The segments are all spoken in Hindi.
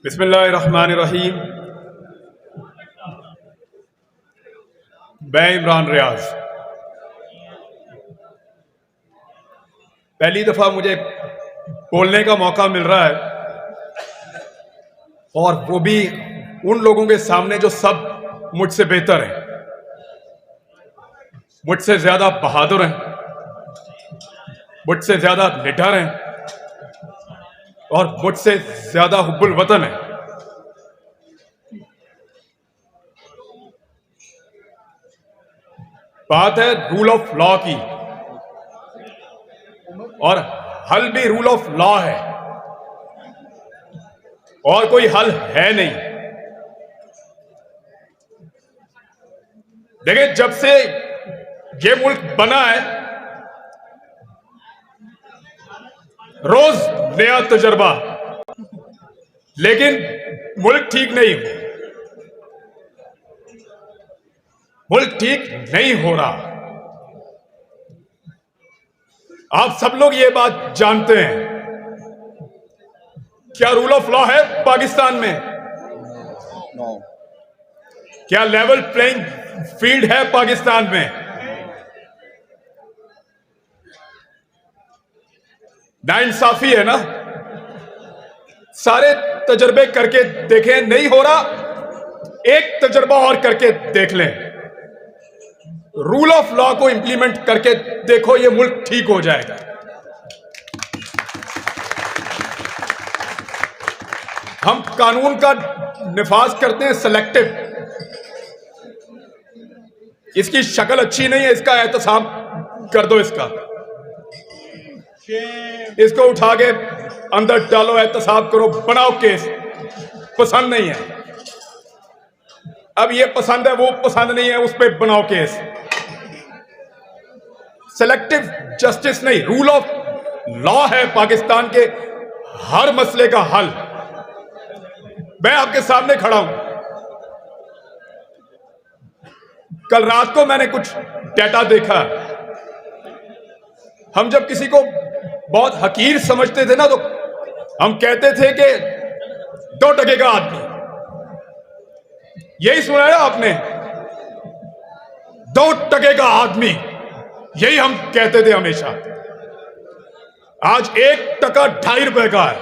बिस्मिल्लाहिर्रहमानिर्रहीम। मैं इमरान रियाज। पहली दफा मुझे बोलने का मौका मिल रहा है और वो भी उन लोगों के सामने जो सब मुझसे बेहतर हैं, मुझसे ज्यादा बहादुर हैं, मुझसे ज्यादा निडर हैं और मुझसे ज्यादा हुब्बुल वतन है। बात है रूल ऑफ लॉ की और हल भी रूल ऑफ लॉ है और कोई हल है नहीं। देखिए, जब से ये मुल्क बना है रोज नया तजर्बा, लेकिन मुल्क ठीक नहीं, मुल्क ठीक नहीं हो रहा। आप सब लोग ये बात जानते हैं। क्या रूल ऑफ लॉ है पाकिस्तान में? क्या लेवल प्लेइंग फील्ड है पाकिस्तान में? नाइंसाफी है ना। सारे तजर्बे करके देखें, नहीं हो रहा, एक तजर्बा और करके देख लें। रूल ऑफ लॉ को इंप्लीमेंट करके देखो, ये मुल्क ठीक हो जाएगा। हम कानून का निफाज करते हैं सेलेक्टिव। इसकी शक्ल अच्छी नहीं है, इसका एहतसाब कर दो। इसको उठा के अंदर डालो, एहतसाब करो, बनाओ केस। पसंद नहीं है, अब ये पसंद है, वो पसंद नहीं है, उस पर बनाओ केस। सेलेक्टिव जस्टिस नहीं, रूल ऑफ लॉ है पाकिस्तान के हर मसले का हल। मैं आपके सामने खड़ा हूं। कल रात को मैंने कुछ डेटा देखा। हम जब किसी को बहुत हकीर समझते थे ना, तो हम कहते थे कि 2 टके का आदमी। यही सुना है आपने? 2 टके का आदमी, यही हम कहते थे हमेशा। आज 1 टका 2.5 रुपए का है।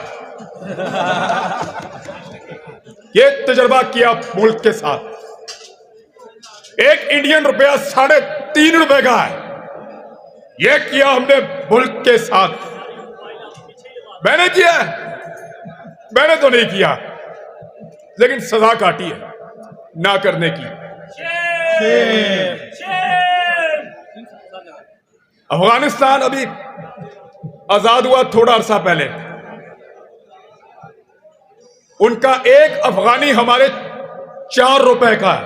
ये तजर्बा किया मुल्क के साथ। 1 इंडियन रुपया 3.5 रुपए का है। ये किया हमने मुल्क के साथ। मैंने किया है? मैंने तो नहीं किया, लेकिन सजा काटी है ना करने की। अफगानिस्तान अभी आजाद हुआ थोड़ा अरसा पहले। उनका 1 अफगानी हमारे 4 रुपए का है।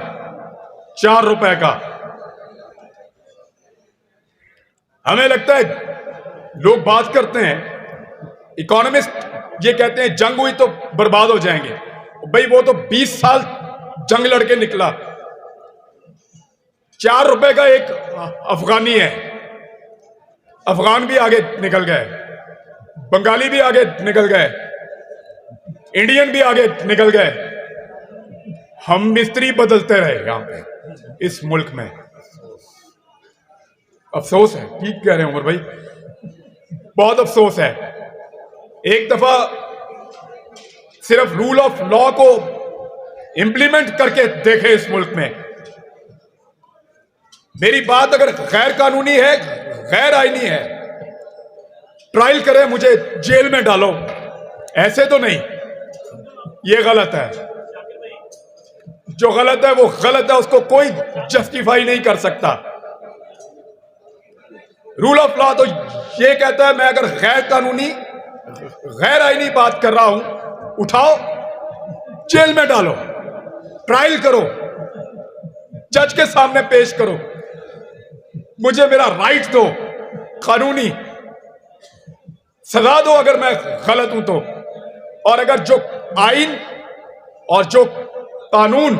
4 रुपए का। हमें लगता है, लोग बात करते हैं, इकोनॉमिस्ट ये कहते हैं जंग हुई तो बर्बाद हो जाएंगे। भाई, वो तो 20 साल जंग लड़के निकला। 4 रुपए का 1 अफगानी है। अफगान भी आगे निकल गए, बंगाली भी आगे निकल गए, इंडियन भी आगे निकल गए। हम मिस्त्री बदलते रहे यहां पे इस मुल्क में। अफसोस है। ठीक कह रहे हैं उमर भाई, बहुत अफसोस है। एक दफा सिर्फ रूल ऑफ लॉ को इंप्लीमेंट करके देखे इस मुल्क में। मेरी बात अगर गैर कानूनी है, गैर आईनी है, ट्रायल करे, मुझे जेल में डालो। ऐसे तो नहीं, ये गलत है। जो गलत है वो गलत है, उसको कोई जस्टिफाई नहीं कर सकता। रूल ऑफ लॉ तो ये कहता है, मैं अगर गैर कानूनी, गैर आईनी बात कर रहा हूं, उठाओ, जेल में डालो, ट्रायल करो, जज के सामने पेश करो, मुझे मेरा राइट दो, कानूनी सजा दो अगर मैं गलत हूं तो। और अगर जो आइन और जो कानून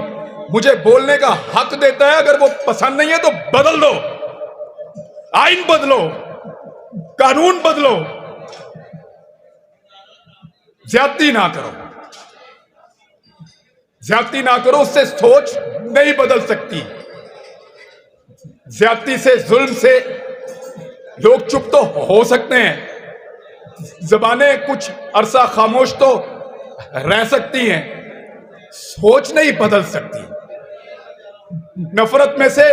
मुझे बोलने का हक देता है, अगर वो पसंद नहीं है तो बदल दो। आइन बदलो, कानून बदलो, ज्यादती ना करो। ज्यादती ना करो, उससे सोच नहीं बदल सकती। ज्यादती से, जुल्म से लोग चुप तो हो सकते हैं, जबानें कुछ अरसा खामोश तो रह सकती हैं, सोच नहीं बदल सकती। नफरत में से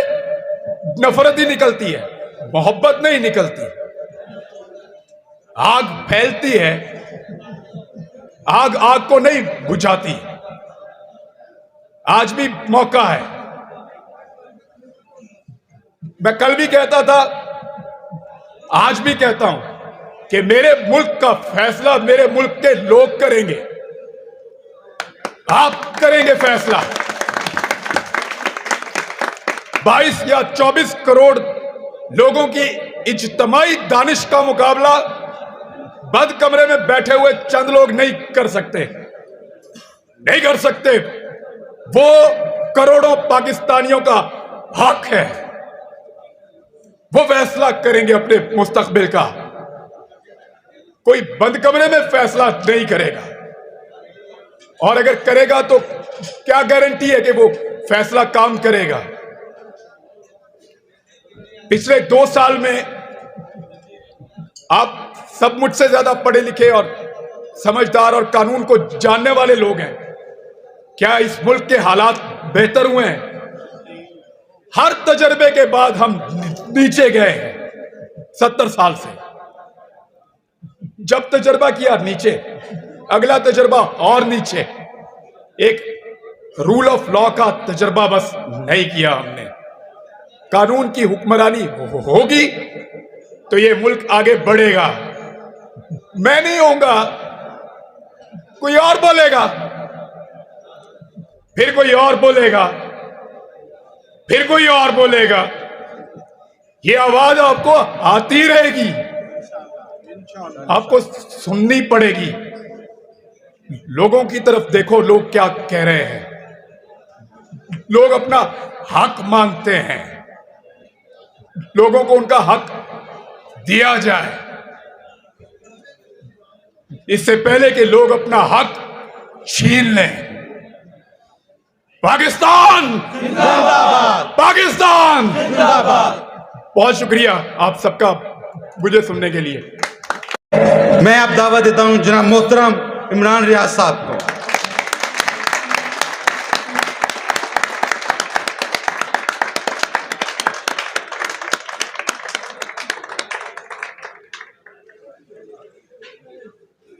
नफरत ही निकलती है, मोहब्बत नहीं निकलती। आग फैलती है, आग आग को नहीं बुझाती। आज भी मौका है। मैं कल भी कहता था, आज भी कहता हूं कि मेरे मुल्क का फैसला मेरे मुल्क के लोग करेंगे। आप करेंगे फैसला। 22 या 24 करोड़ लोगों की इज्तिमाई दानिश का मुकाबला बंद कमरे में बैठे हुए चंद लोग नहीं कर सकते, नहीं कर सकते। वो करोड़ों पाकिस्तानियों का हक है, वो फैसला करेंगे अपने मुस्तकबिल का। कोई बंद कमरे में फैसला नहीं करेगा, और अगर करेगा तो क्या गारंटी है कि वो फैसला काम करेगा। पिछले 2 साल में आप सब मुझसे ज्यादा पढ़े लिखे और समझदार और कानून को जानने वाले लोग हैं। क्या इस मुल्क के हालात बेहतर हुए हैं? हर तजर्बे के बाद हम नीचे गए हैं। 70 साल से जब तजर्बा किया नीचे, अगला तजर्बा और नीचे। एक रूल ऑफ लॉ का तजर्बा बस नहीं किया हमने। कानून की हुक्मरानी होगी तो ये मुल्क आगे बढ़ेगा। मैं नहीं होऊंगा, कोई और बोलेगा, फिर कोई और बोलेगा, फिर कोई और बोलेगा। ये आवाज आपको आती रहेगी, आपको सुननी पड़ेगी। लोगों की तरफ देखो, लोग क्या कह रहे हैं। लोग अपना हक मांगते हैं, लोगों को उनका हक दिया जाए। इससे पहले कि लोग अपना हक छीन लें। पाकिस्तान जिंदाबाद, पाकिस्तान जिंदाबाद। बहुत शुक्रिया आप सबका मुझे सुनने के लिए। मैं अब दावत देता हूं जनाब मोहतरम इमरान रियाज साहब को।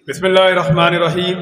बिस्मिल्लाहिर्रहमानिर्रहीम।